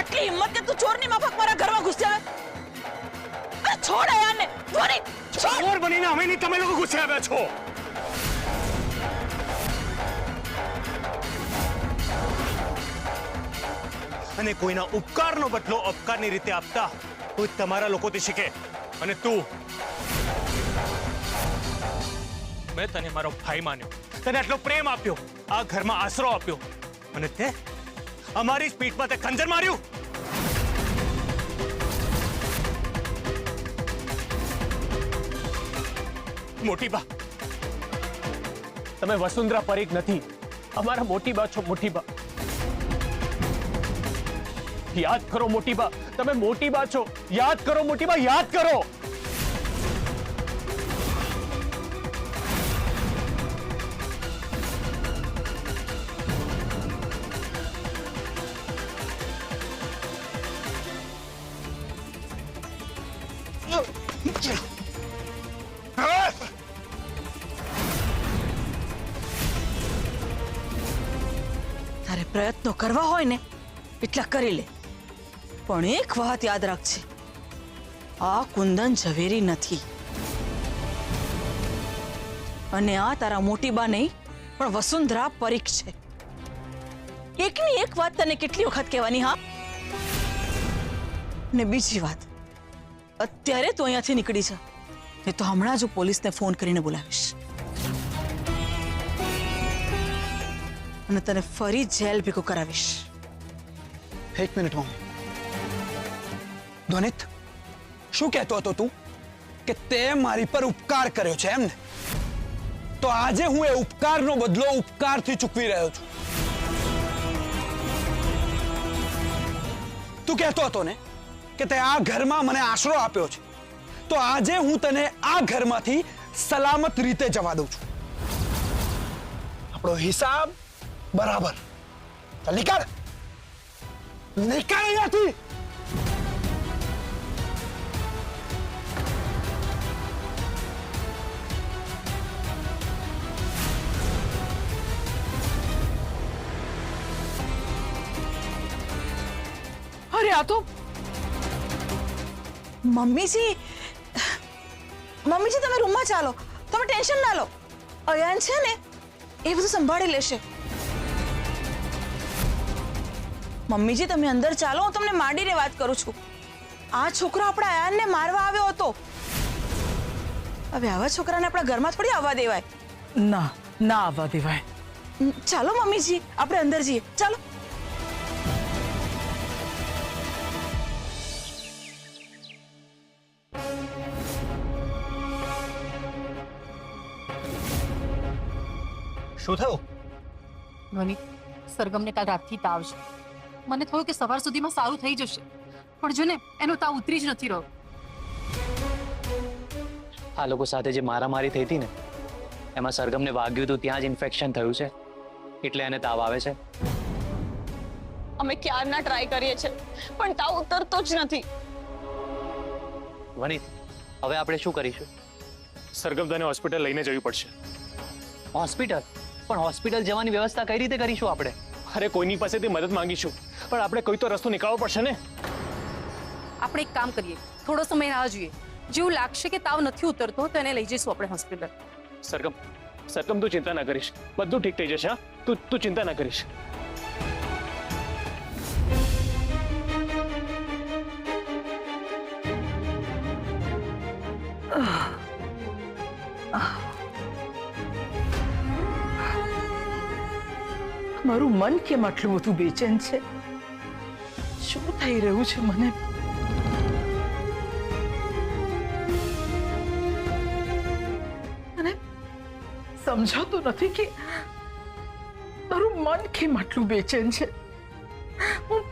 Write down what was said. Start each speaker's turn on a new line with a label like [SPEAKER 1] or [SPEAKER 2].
[SPEAKER 1] આટલી હિંમત કે તું ચોરની માફક મારા ઘરમાં ઘૂસી આવે? અરે છોડ યારને, ધ્વનિ છોડ.
[SPEAKER 2] ચોર બનીને અમે નહીં તમે લોકો ઘૂસી આવ્યા છો. અને કોઈના ઉપકારનો બદલો અપકારની રીતે આપતા કોઈ તમારા લોકોથી શીખે. અને તું, મેં તને મારો ભાઈ માન્યો, તને આટલો પ્રેમ આપ્યો, આ ઘરમાં આશરો આપ્યો, અને તે અમારી જ પીઠમાં તે ખંજર માર્યું. મોટી બા, તમે વસુંધરા પરીખ નથી, અમારા મોટી બા છો. મોટી બા, યાદ કરો મોટી બા, તમે મોટી બા છો. યાદ કરો મોટી બા, યાદ કરો.
[SPEAKER 1] તારે પ્રયત્નો કરવા હોય ને એટલા કરી લે, પણ એક વાત યાદ રાખજે, આ કુંદન ઝવેરી નથી, અને આ તારા મોટી બા નહીં પણ વસુંધરા પરીખ છે. એકની એક વાત તને કેટલી વખત કહેવાની? હા, ને બીજી વાત, અત્યારે તો અહીંયાથી નીકળી જા, ને તો હમણાં જ પોલીસને ફોન કરીને બોલાવીશ, અને તને ફરી જેલ ભેગો કરાવીશ.
[SPEAKER 3] એક મિનિટ મમ્મી. ધ્વનિત, શું કહેતો હતો તું કે તે મારી પર ઉપકાર કર્યો છે એમ ને? તો આજે હું એ ઉપકારનો બદલો ઉપકારથી ચૂકવી રહ્યો છું. તું કહેતો હતો ને કે તે આ ઘરમાં મને આશરો આપ્યો છે, તો આજે હું તને આ ઘરમાંથી સલામત રીતે જવા દઉં છું. આપણો હિસાબ બરાબર. ચાલ નીકળ, નીકળ અહીંયાથી.
[SPEAKER 1] અરે આ તો મમ્મીજી, મમ્મીજી તમે રૂમમાં ચાલો, તમે ટેન્શન ના લો, અયાન છે ને એ બધું સંભાળી લેશે. મમ્મીજી તમે અંદર ચાલો, હું તમને માંડીને વાત કરું છું. આ છોકરો આપણા અયાનને મારવા આવ્યો હતો. હવે આવા છોકરાને આપણા ઘરમાં થોડી આવવા દેવાય.
[SPEAKER 4] ના, ના આવવા દેવાય.
[SPEAKER 1] ચાલો મમ્મીજી, આપણે અંદર જઈએ, ચાલો.
[SPEAKER 2] શું થયું?
[SPEAKER 5] ધ્વનિ, સરગમને કાલ રાતથી તાવ છે. મને થયું કે સવાર સુધીમાં સારું થઈ જશે, પણ જો ને એનો તાવ ઉતરી જ નથી રહ્યો.
[SPEAKER 6] આ લોકો સાથે જે મારામારી થઈ હતી ને, એમાં સરગમને વાગ્યું હતું, ત્યાં જ ઇન્ફેક્શન થયું છે, એટલે એને તાવ આવે છે.
[SPEAKER 7] અમે ક્યારના ટ્રાય કરીએ છીએ, પણ તાવ ઉતરતો જ નથી.
[SPEAKER 6] વનિત, હવે આપણે શું કરીશું?
[SPEAKER 2] સરગમ તને હોસ્પિટલ લઈને જવી પડશે.
[SPEAKER 6] હોસ્પિટલ? પણ હોસ્પિટલ જવાની વ્યવસ્થા કઈ રીતે કરીશું આપણે?
[SPEAKER 2] અરે કોઈની પાસેથી મદદ માંગીશું, પણ આપણે કોઈ તો રસ્તો નીકાળવો પડશે ને.
[SPEAKER 5] આપણે એક કામ કરીએ, થોડો સમય રાહ જોઈએ. જેવું લાગશે કે તાવ નથી ઉતરતો તો એને લઈ જઈશું આપણે હોસ્પિટલ.
[SPEAKER 2] સરગમ, સરગમ તું ચિંતા ના કરીશ, બધું ઠીક થઈ જશે. હા, તું ચિંતા ના કરીશ.
[SPEAKER 4] મારું મન કેમ આટલું બધું બેચેન છે? શું થઈ રહ્યું છે મને? અને સમજાતું નથી કે મારું મન કેમ આટલું બેચેન છે. હું